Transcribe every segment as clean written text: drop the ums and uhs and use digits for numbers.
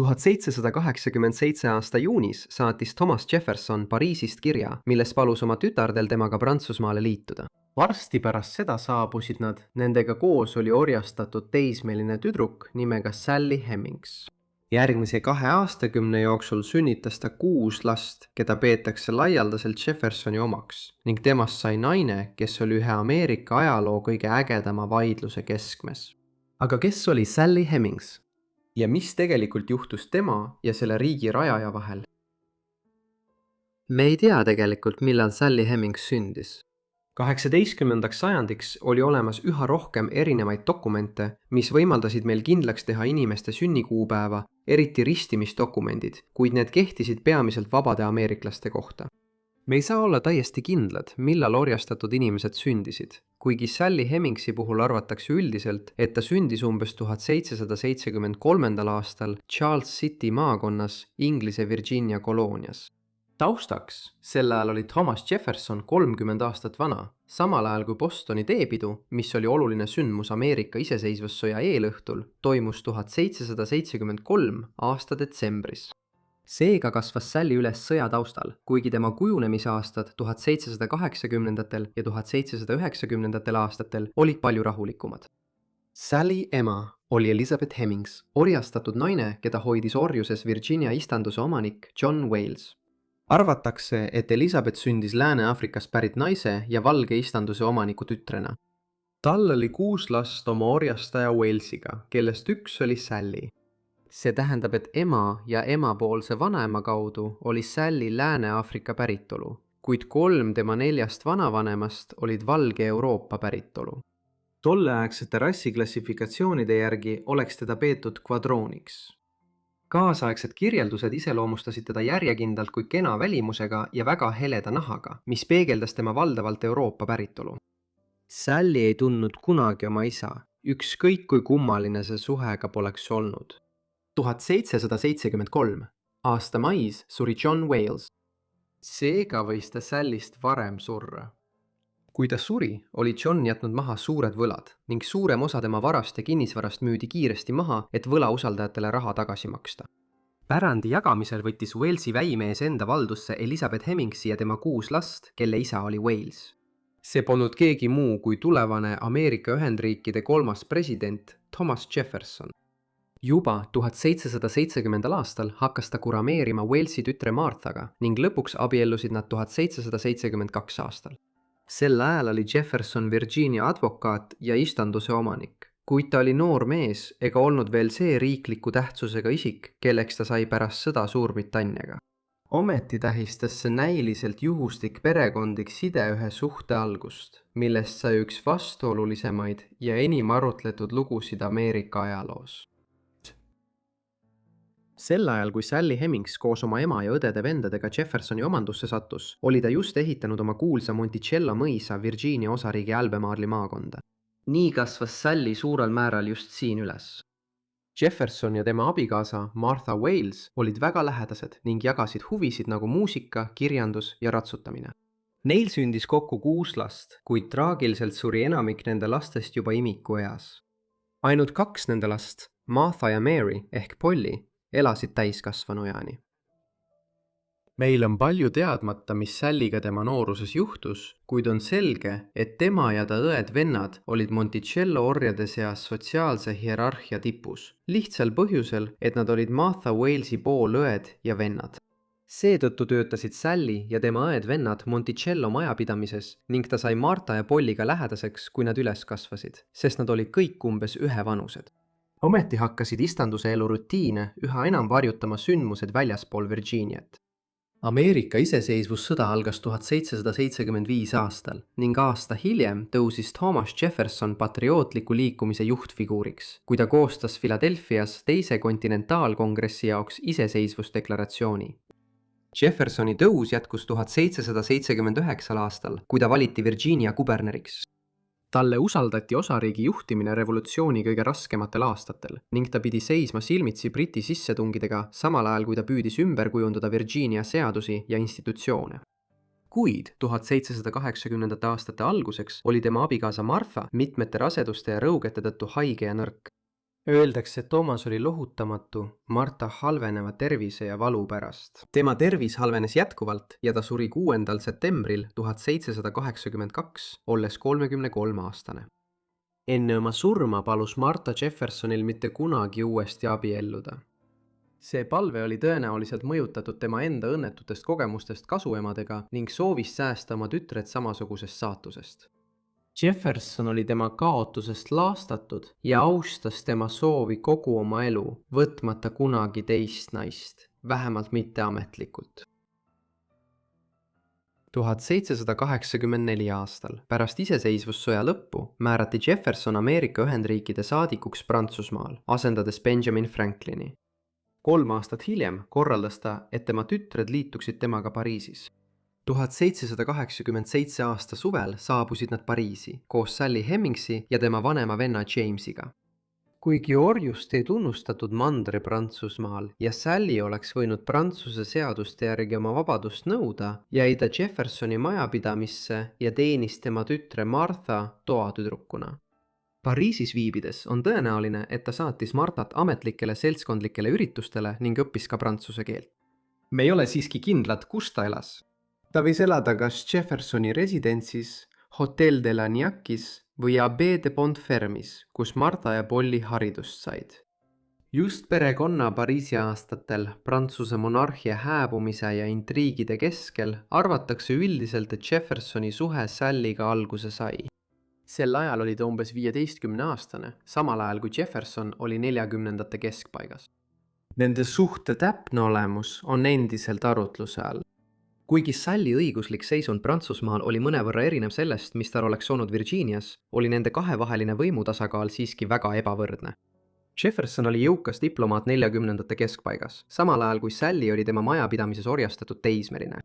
1787 aasta juunis saatis Thomas Jefferson Pariisist kirja, milles palus oma tütardel temaga Prantsusmaale liituda. Varsti pärast seda saabusid nad, nendega koos oli orjastatud teismeline tüdruk nimega Sally Hemings. Järgmise 2 aastakümne jooksul sünnitas ta 6 last, keda peetakse laialdaselt Jeffersoni omaks, ning temast sai naine, kes oli ühe Ameerika ajaloo kõige ägedama vaidluse keskmes. Aga kes oli Sally Hemings? Ja mis tegelikult juhtus tema ja selle riigi rajaja vahel? Me ei tea tegelikult, millal Sally Hemings sündis. 18. sajandiks oli olemas üha rohkem erinevaid dokumente, mis võimaldasid meil kindlaks teha inimeste sünnikuupäeva, eriti ristimisdokumendid, kuid need kehtisid peamiselt vabade ameeriklaste kohta. Me ei saa olla täiesti kindlad, millal orjastatud inimesed sündisid, kuigi Sally Hemingsi puhul arvatakse üldiselt, et ta sündis umbes 1773. aastal Charles City maakonnas Inglise Virginia koloonias. Taustaks, sel ajal oli Thomas Jefferson 30 aastat vana, samal ajal kui Bostoni teepidu, mis oli oluline sündmus Ameerika iseseisvussõja eelõhtul, toimus 1773 aasta detsembris. Seega kasvas Sally üles sõja taustal, kuigi tema kujunemise aastad 1780. ja 1790. aastatel olid palju rahulikumad. Sally ema oli Elizabeth Hemings, orjastatud naine, keda hoidis orjuses Virginia istanduse omanik John Wales. Arvatakse, et Elizabeth sündis Lääne-Aafrikast pärit naise ja valge istanduse omaniku tütrena. Tal oli 6 last oma orjastaja Walesiga, kellest üks oli Sally. See tähendab, et ema ja emapoolse vanaema kaudu oli Sally Lääne-Aafrika päritolu, kuid 3 tema 4 vanavanemast olid valge Euroopa päritolu. Tolleaegsete rassiklassifikatsioonide järgi oleks teda peetud kvadrooniks. Kaasaegsed kirjeldused iseloomustasid teda järjekindlalt kui kena välimusega ja väga heleda nahaga, mis peegeldas tema valdavalt Euroopa päritolu. Sally ei tundnud kunagi oma isa, ükskõik kui kummaline see suhe ka poleks olnud. 1773. aasta mais suri John Wales. Seega võis ta Sallyst varem surra. Kui ta suri, oli John jätnud maha suured võlad ning suurem osa tema varast ja kinnisvarast müüdi kiiresti maha, et võlausaldajatele raha tagasi maksta. Pärandi jagamisel võttis Walesi väimees enda valdusse Elizabeth Hemingsi ja tema 6 last, kelle isa oli Wales. See polnud keegi muu kui tulevane Ameerika Ühendriikide 3. president Thomas Jefferson. Juba 1770. aastal hakkas ta kurameerima Walesi tütre Marthaga ning lõpuks abiellusid nad 1772 aastal. Sel ajal oli Jefferson Virginia advokaat ja istanduse omanik, kuid ta oli noor mees ega olnud veel see riikliku tähtsusega isik, kelleks ta sai pärast sõda Suurbritanniaga. Ometi tähistas see näiliselt juhuslik perekondlik side ühe suhte algust, millest sai üks vastuolulisemaid ja enim arutletud lugusid Ameerika ajaloos. Sel ajal, kui Sally Hemings koos oma ema ja õdede-vendadega Jeffersoni omandusse sattus, oli ta just ehitanud oma kuulsa Monticello mõisa Virginia osariigi Albemarle'i maakonda. Nii kasvas Sally suurel määral just siin üles. Jefferson ja tema abikaasa Martha Wales olid väga lähedased ning jagasid huvisid nagu muusika, kirjandus ja ratsutamine. Neil sündis kokku 6 last, kuid traagiliselt suri enamik nende lastest juba imikueas. Ainult 2 nende last, Martha ja Mary ehk Polly, elasid täiskasvanueani. Meil on palju teadmata, mis Sallyga tema nooruses juhtus, kuid on selge, et tema ja ta õed-vennad olid Monticello orjade seas sotsiaalse hierarhia tipus, lihtsal põhjusel, et nad olid Martha Walesi poolõed ja vennad. Seetõttu töötasid Sally ja tema õed-vennad Monticello majapidamises ning ta sai Martha ja Polliga lähedaseks, kui nad üles kasvasid, sest nad olid kõik umbes ühevanused. Ometi hakkasid istanduse elu rutiine üha enam varjutama sündmused väljaspool Virginiat. Ameerika iseseisvussõda algas 1775 aastal ning aasta hiljem tõusis Thomas Jefferson patriootliku liikumise juhtfiguuriks, kui ta koostas Philadelphias 2. kontinentaalkongressi jaoks iseseisvusdeklaratsiooni. Jeffersoni tõus jätkus 1779 aastal, kui ta valiti Virginia kuberneriks. Talle usaldati osariigi juhtimine revolutsiooni kõige raskematel aastatel ning ta pidi seisma silmitsi Briti sissetungidega samal ajal, kui ta püüdis ümber kujundada Virginia seadusi ja institutsioone. Kuid 1780. aastate alguseks oli tema abikaasa Martha mitmete raseduste ja rõugete tõttu haige ja nõrk. Öeldakse, et Toomas oli lohutamatu Marta halveneva tervise ja valu pärast. Tema tervis halvenes jätkuvalt ja ta suri 6. septembril 1782, olles 33-aastane. Enne oma surma palus Martha Jeffersonil mitte kunagi uuesti abielluda. See palve oli tõenäoliselt mõjutatud tema enda õnnetutest kogemustest kasuemadega ning soovis säästa oma tütred samasugusest saatusest. Jefferson oli tema kaotusest laastatud ja austas tema soovi kogu oma elu, võtmata kunagi teist naist, vähemalt mitte ametlikult. 1784 aastal, pärast iseseisvussõja lõppu, määrati Jefferson Ameerika Ühendriikide saadikuks Prantsusmaal, asendades Benjamin Franklini. 3 aastat hiljem korraldas ta, et tema tütred liituksid temaga Pariisis. 1787 aasta suvel saabusid nad Pariisi koos Sally Hemingsi ja tema vanema venna Jamesiga. Kuigi orjust ei tunnustatud Mandri-Prantsusmaal ja Sally oleks võinud Prantsuse seaduste järgi oma vabadust nõuda, jäi ta Jeffersoni majapidamisse ja teenis tema tütre Martha toatüdrukuna. Pariisis viibides on tõenäoline, et ta saatis Martat ametlikele seltskondlikele üritustele ning õppis ka prantsuse keelt. Me ei ole siiski kindlad, kus ta elas. Ta võis elada kas Jeffersoni residentsis, Hotel de Lagnac'is või Abbé de Pontfermis, kus Marta ja Polly haridust said. Just perekonna Pariisi aastatel, Prantsuse monarhia hääbumise ja intriigide keskel arvatakse üldiselt, et Jeffersoni suhe Sallyga alguse sai. Sel ajal oli ta umbes 15-aastane, samal ajal kui Jefferson oli 40ndate keskpaigas. Nende suhte täpne olemus on endiselt arutluse all. Kuigi Sally õiguslik seisund Prantsusmaal oli mõnevõrra erinev sellest, mis tal oleks olnud Virginias, oli nende kahevaheline võimutasakaal siiski väga ebavõrdne. Jefferson oli jõukas diplomaat 40ndate keskpaigas, samal ajal kui Sally oli tema majapidamises orjastatud teismeline.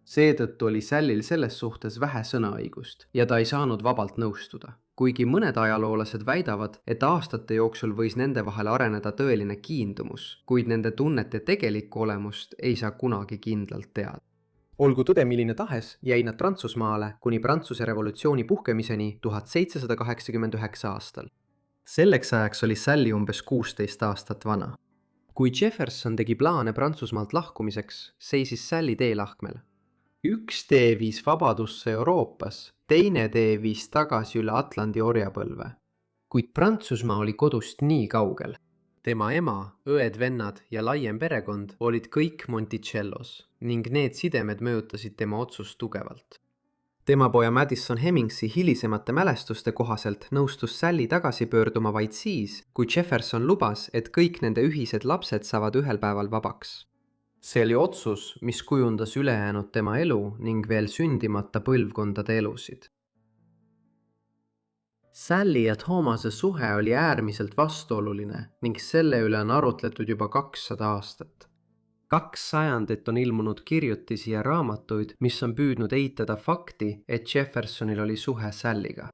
Seetõttu oli Sallil selles suhtes vähe sõnaõigust ja ta ei saanud vabalt nõustuda. Kuigi mõned ajaloolased väidavad, et aastate jooksul võis nende vahel areneda tõeline kiindumus, kuid nende tunnete tegelikku olemust ei saa kunagi kindlalt teada. Olgu tõde milline tahes, jäid nad Prantsusmaale kuni Prantsuse revolutsiooni puhkemiseni 1789 aastal. Selleks ajaks oli Sally umbes 16 aastat vana. Kui Jefferson tegi plaane Prantsusmaalt lahkumiseks, seisis Sally teelahkmel. Üks tee viis vabadusse Euroopas, teine tee viis tagasi üle Atlandi orjapõlve. Kuid Prantsusmaa oli kodust nii kaugel. Tema ema, õed-vennad ja laiem perekond olid kõik Monticellos ning need sidemed mõjutasid tema otsust tugevalt. Tema poja Madison Hemingsi hilisemate mälestuste kohaselt nõustus Sally tagasi pöörduma vaid siis, kui Jefferson lubas, et kõik nende ühised lapsed saavad ühel päeval vabaks. See oli otsus, mis kujundas ülejäänud tema elu ning veel sündimata põlvkondade elusid. Sally ja Thomase suhe oli äärmiselt vastuoluline ning selle üle on arutletud juba 200 aastat. 2 sajandit on ilmunud kirjutisi ja raamatuid, mis on püüdnud eitada fakti, et Jeffersonil oli suhe Sallyga.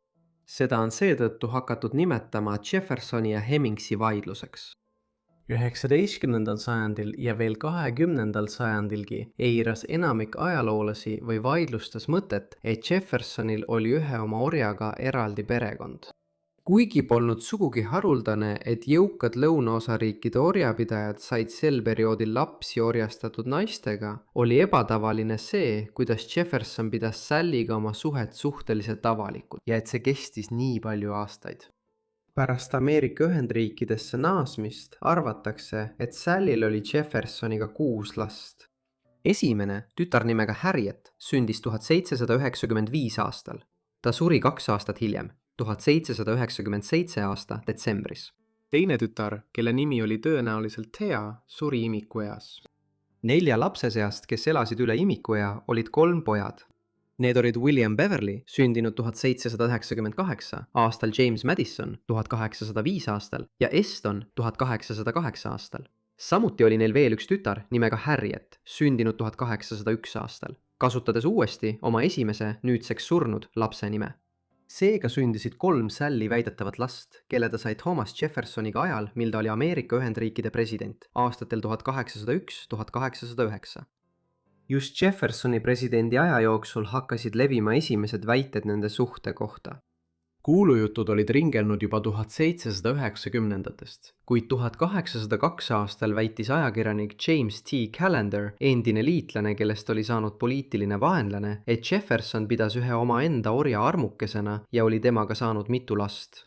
Seda on seetõttu hakatud nimetama Jeffersoni ja Hemingsi vaidluseks. 19. sajandil ja veel 20. sajandilgi eiras enamik ajaloolasi või vaidlustas mõtet, et Jeffersonil oli ühe oma orjaga eraldi perekond. Kuigi polnud sugugi haruldane, et jõukad lõunaosariikide orjapidajad said sel perioodil lapsi orjastatud naistega, oli ebatavaline see, kuidas Jefferson pidas Sallyga oma suhet suhteliselt avalikult ja et see kestis nii palju aastaid. Pärast Ameerika Ühendriikidesse naasmist arvatakse, et Sallyl oli Jeffersoniga 6 last. Esimene, tütar nimega Harriet, sündis 1795 aastal. Ta suri 2 aastat hiljem, 1797 aasta detsembris. Teine tütar, kelle nimi oli tõenäoliselt Thea, suri imikueas. 4 lapse seast, kes elasid üle imikuea, olid 3 pojad. Need olid William Beverly, sündinud 1798 aastal, James Madison 1805 aastal ja Eston 1808 aastal. Samuti oli neil veel üks tütar nimega Harriet, sündinud 1801 aastal, kasutades uuesti oma esimese, nüüdseks surnud lapse nime. Seega sündisid 3 Sally väidetavat last, kelle ta sai Thomas Jeffersoniga ajal, mil ta oli Ameerika Ühendriikide president aastatel 1801–1809. Just Jeffersoni presidendi aja jooksul hakkasid levima esimesed väited nende suhte kohta. kuulujutud olid ringelnud juba 1790-ndatest, kuid 1802 aastal väitis ajakirjanik James T. Callender, endine liitlane, kellest oli saanud poliitiline vaenlane, et Jefferson pidas ühe omaenda orja armukesena ja oli temaga saanud mitu last.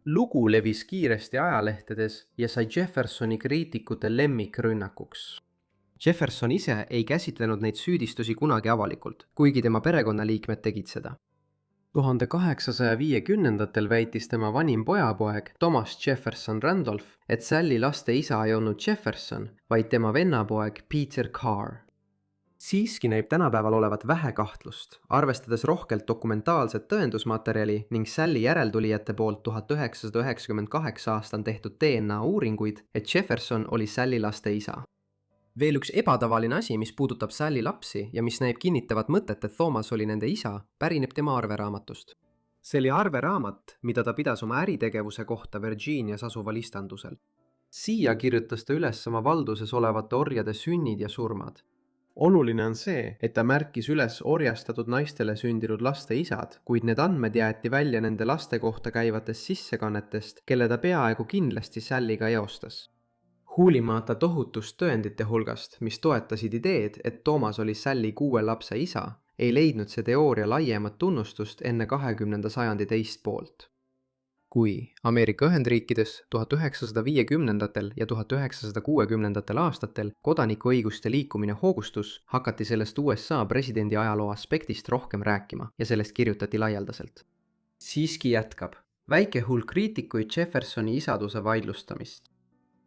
Lugu levis kiiresti ajalehtedes ja sai Jeffersoni kriitikute lemmikrünnakuks. Jefferson ise ei käsitlenud neid süüdistusi kunagi avalikult, kuigi tema perekonnaliikmed tegid seda. 1850-ndatel väitis tema vanim pojapoeg Thomas Jefferson Randolph, et Sally laste isa ei olnud Jefferson, vaid tema vennapoeg Peter Carr. Siiski näib tänapäeval olevat vähe kahtlust, arvestades rohkelt dokumentaalset tõendusmaterjali ning Sally järeltulijate poolt 1998 aastal tehtud DNA uuringuid, et Jefferson oli Sally laste isa. Veel üks ebatavaline asi, mis puudutab Sally lapsi ja mis näib kinnitavat mõtet, et Thomas oli nende isa, pärineb tema arveraamatust. See oli arveraamat, mida ta pidas oma äritegevuse kohta Virginias asuval istandusel. Siia kirjutas ta üles oma valduses olevate orjade sünnid ja surmad. Oluline on see, et ta märkis üles orjastatud naistele sündinud laste isad, kuid need andmed jäeti välja nende laste kohta käivatest sissekannetest, kelle ta peaaegu kindlasti Sallyga eostas. Hoolimata tohutust tõendite hulgast, mis toetasid ideed, et Thomas oli Sally 6 lapse isa, ei leidnud see teooria laiemat tunnustust enne 20. sajandi teist poolt. Kui Ameerika Ühendriikides 1950-ndatel ja 1960-ndatel aastatel kodanikuõiguste liikumine hoogustus, hakati sellest USA presidendi ajaloo aspektist rohkem rääkima ja sellest kirjutati laialdaselt. Siiski jätkab väike hulk kriitikuid Jeffersoni isaduse vaidlustamist.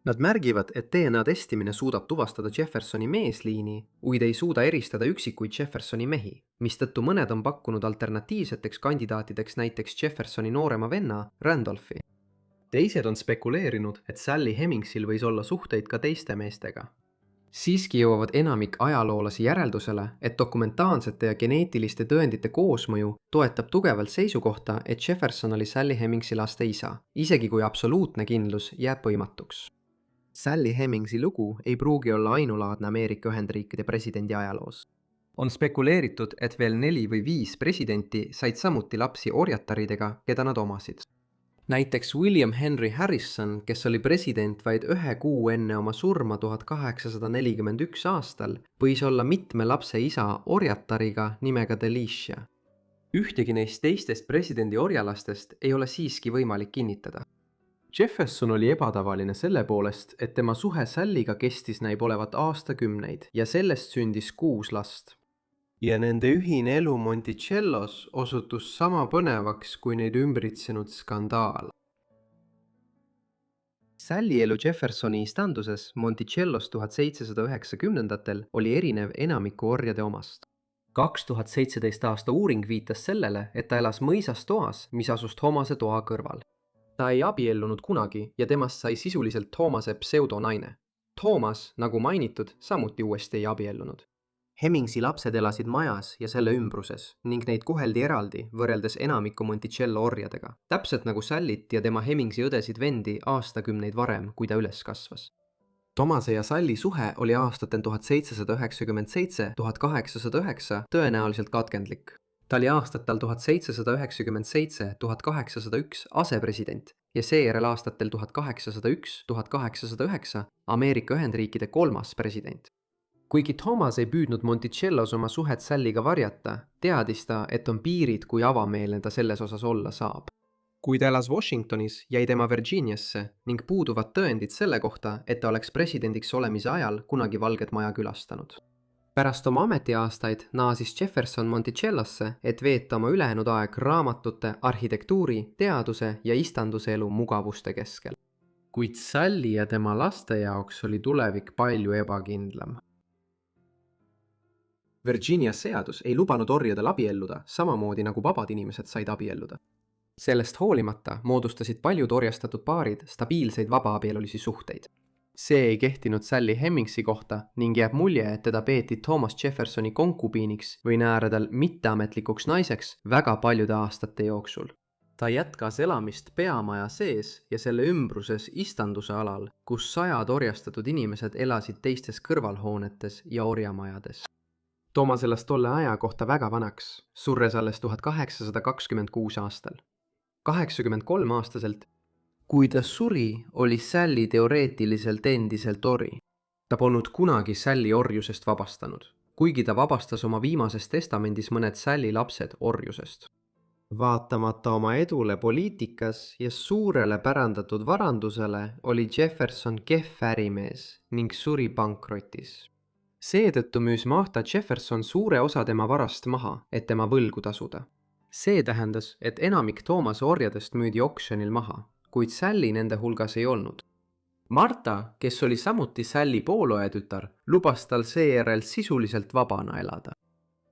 Nad märgivad, et DNA testimine suudab tuvastada Jeffersoni meesliini, kuid ei suuda eristada üksikuid Jeffersoni mehi, mistõttu mõned on pakkunud alternatiivseteks kandidaatideks näiteks Jeffersoni noorema venna Randolphi. Teised on spekuleerinud, et Sally Hemingsil võis olla suhteid ka teiste meestega. Siiski jõuavad enamik ajaloolasi järeldusele, et dokumentaalsete ja geneetiliste tõendite koosmõju toetab tugevalt seisukohta, et Jefferson oli Sally Hemingsi laste isa, isegi kui absoluutne kindlus jääb võimatuks. Sally Hemingsi lugu ei pruugi olla ainulaadne Ameerika Ühendriikide presidendi ajaloos. On spekuleeritud, et veel 4 või 5 presidenti said samuti lapsi orjataridega, keda nad omasid. Näiteks William Henry Harrison, kes oli president vaid 1 kuu enne oma surma 1841 aastal, võis olla mitme lapse isa orjatariga nimega Delicia. Ühtegi neist teistest presidendi orjalastest ei ole siiski võimalik kinnitada. Jefferson oli ebatavaline selle poolest, et tema suhe Sallyga kestis näib olevat aastakümneid ja sellest sündis 6 last. Ja nende ühine elu Monticellos osutus sama põnevaks kui neid ümbritsenud skandaal. Sally elu Jeffersoni istanduses Monticellos 1790-ndatel oli erinev enamiku orjade omast. 2017 aasta uuring viitas sellele, et ta elas mõisas toas, mis asus Thomase toa kõrval. Ta ei abiellunud kunagi ja temast sai sisuliselt Thomase pseudonaine. Thomas, nagu mainitud, samuti uuesti ei abiellunud. Hemingsi lapsed elasid majas ja selle ümbruses ning neid koheldi eraldi võrreldes enamiku Monticello orjadega, täpselt nagu Sallyt ja tema Hemingsi õdesid vendi aastakümneid varem, kui ta üles kasvas. Thomase ja Sally suhe oli aastatel 1797–1809 tõenäoliselt katkendlik. Ta oli aastatel 1797–1801 asepresident ja seejärel aastatel 1801–1809 Ameerika Ühendriikide 3. president. Kuigi Thomas ei püüdnud Monticellos oma suhet Sallyga varjata, teadis ta, et on piirid, kui avameelne ta selles osas olla saab. Kui ta elas Washingtonis, jäi tema Virginiasse ning puuduvad tõendid selle kohta, et ta oleks presidendiks olemise ajal kunagi Valget Maja külastanud. Pärast oma ametiaastaid naasis Jefferson Monticellosse, et veeta oma ülejäänud aeg raamatute, arhitektuuri, teaduse ja istanduse elu mugavuste keskel. Kuid Sally ja tema laste jaoks oli tulevik palju ebakindlam. Virginias seadus ei lubanud orjadel abielluda, samamoodi nagu vabad inimesed said abielluda. Sellest hoolimata moodustasid paljud orjastatud paarid stabiilseid vabaabielulisi suhteid. See ei kehtinud Sally Hemingsi kohta ning jääb mulje, et teda peeti Thomas Jeffersoni konkubiiniks või nääredal mitteametlikuks naiseks väga paljude aastate jooksul. Ta jätkas elamist peamaja sees ja selle ümbruses istanduse alal, kus 100 orjastatud inimesed elasid teistes kõrvalhoonetes ja orjamajades. Thomas elas tolle aja kohta väga vanaks, surres alles 1826 aastal. 83-aastaselt. Kui ta suri, oli Sally teoreetiliselt endiselt ori. Ta polnud kunagi Sally orjusest vabastanud, kuigi ta vabastas oma viimases testamendis mõned Sally lapsed orjusest. Vaatamata oma edule poliitikas ja suurele pärandatud varandusele oli Jefferson kehv ärimees ning suri pankrotis. Seetõttu müüs Martha Jefferson suure osa tema varast maha, et tema võlgu tasuda. See tähendas, et enamik Thomase orjadest müüdi oksjonil maha, kuid Sally nende hulgas ei olnud. Martha, kes oli samuti Sally poolõetütar, lubas tal seejärel sisuliselt vabana elada.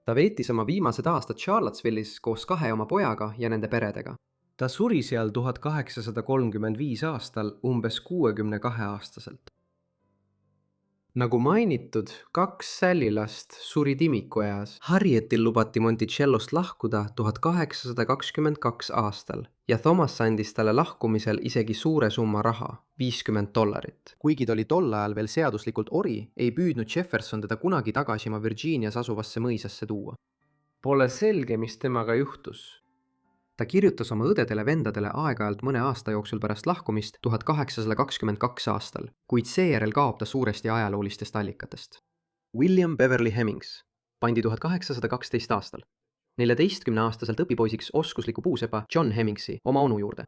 Ta veetis oma viimased aastad Charlottesville'is koos 2 oma pojaga ja nende peredega. Ta suri seal 1835 aastal umbes 62-aastaselt. Nagu mainitud, 2 Sally last surid imikueas. Harrietil lubati Monticellost lahkuda 1822 aastal ja Thomas andis talle lahkumisel isegi suure summa raha, $50. Kuigi ta oli tol ajal veel seaduslikult ori, ei püüdnud Jefferson teda kunagi tagasi oma Virginias asuvasse mõisasse tuua. Pole selge, mis temaga juhtus. Ta kirjutas oma õdedele-vendadele aeg-ajalt mõne aasta jooksul pärast lahkumist 1822 aastal, kuid seejärel kaob ta suuresti ajaloolistest allikatest. William Beverly Hemmings pandi 1812 aastal 14-aastaselt õpipoisiks oskusliku puusepa John Hemmingsi oma onu juurde.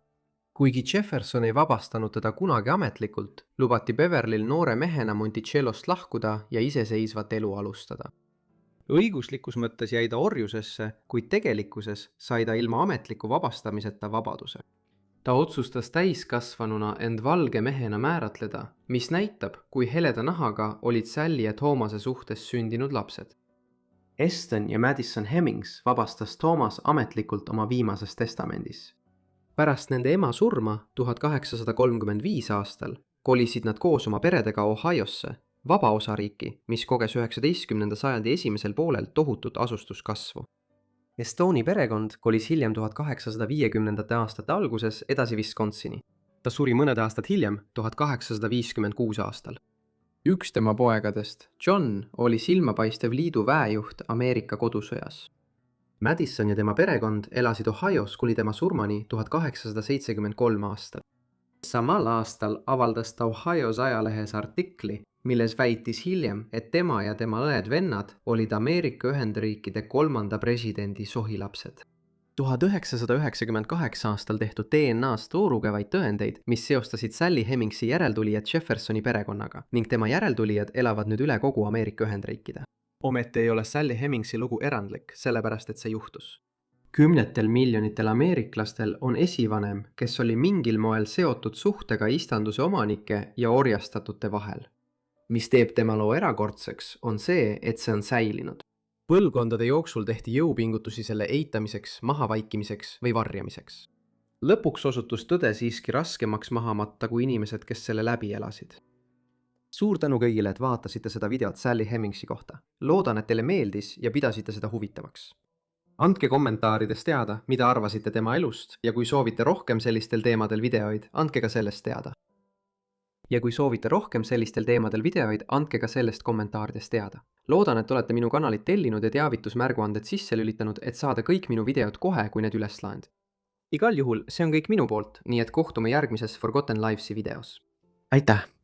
Kuigi Jefferson ei vabastanud teda kunagi ametlikult, lubati Beverlyl noore mehena Monticellost lahkuda ja iseseisvat elu alustada. Õiguslikus mõttes jäi ta orjusesse, kuid tegelikkuses sai ta ilma ametliku vabastamiseta vabaduse. Ta otsustas täiskasvanuna end valge mehena määratleda, mis näitab, kui heleda nahaga olid Sally ja Thomase suhtes sündinud lapsed. Eston ja Madison Hemmings vabastas Thomas ametlikult oma viimases testamendis. Pärast nende ema surma 1835 aastal kolisid nad koos oma peredega Ohiosse, vaba osariiki, mis koges 19. sajandi esimesel poolel tohutut asustuskasvu. Estoni perekond kolis hiljem 1850. aastate alguses edasi Wisconsini. Ta suri mõned aastad hiljem, 1856 aastal. Üks tema poegadest, John, oli silmapaistev liidu väejuht Ameerika kodusõjas. Madison ja tema perekond elasid Ohios kuni tema surmani 1873 aastal. Samal aastal avaldas ta Ohios ajalehes artikli, milles väitis hiljem, et tema ja tema õed-vennad olid Ameerika Ühendriikide 3. presidendi sohilapsed. 1998 aastal tehtud DNA-st toorugevaid tõendeid, mis seostasid Sally Hemmingsi järeltulijad Jeffersoni perekonnaga ning tema järeltulijad elavad nüüd üle kogu Ameerika Ühendriikide. Ometi ei ole Sally Hemmingsi lugu erandlik, sellepärast et see juhtus. Kümnetel miljonitel ameeriklastel on esivanem, kes oli mingil moel seotud suhtega istanduse omanike ja orjastatute vahel. Mis teeb tema loo erakordseks, on see, et see on säilinud. Põlvkondade jooksul tehti jõupingutusi selle eitamiseks, mahavaikimiseks või varjamiseks. Lõpuks osutus tõde siiski raskemaks maha matta kui inimesed, kes selle läbi elasid. Suur tänu kõigile, et vaatasite seda videot Sally Hemmingsi kohta. Loodan, et teile meeldis ja pidasite seda huvitavaks. Andke kommentaarides teada, mida arvasite tema elust ja kui soovite rohkem sellistel teemadel videoid, andke ka sellest teada. Ja kui soovite rohkem sellistel teemadel videoid, andke ka sellest kommentaarides teada. Loodan, et olete minu kanalit tellinud ja teavitusmärguanded sisse lülitanud, et saada kõik minu videod kohe, kui need üles laend. Igal juhul, see on kõik minu poolt, nii et kohtume järgmises Forgotten Livesi videos. Aitäh!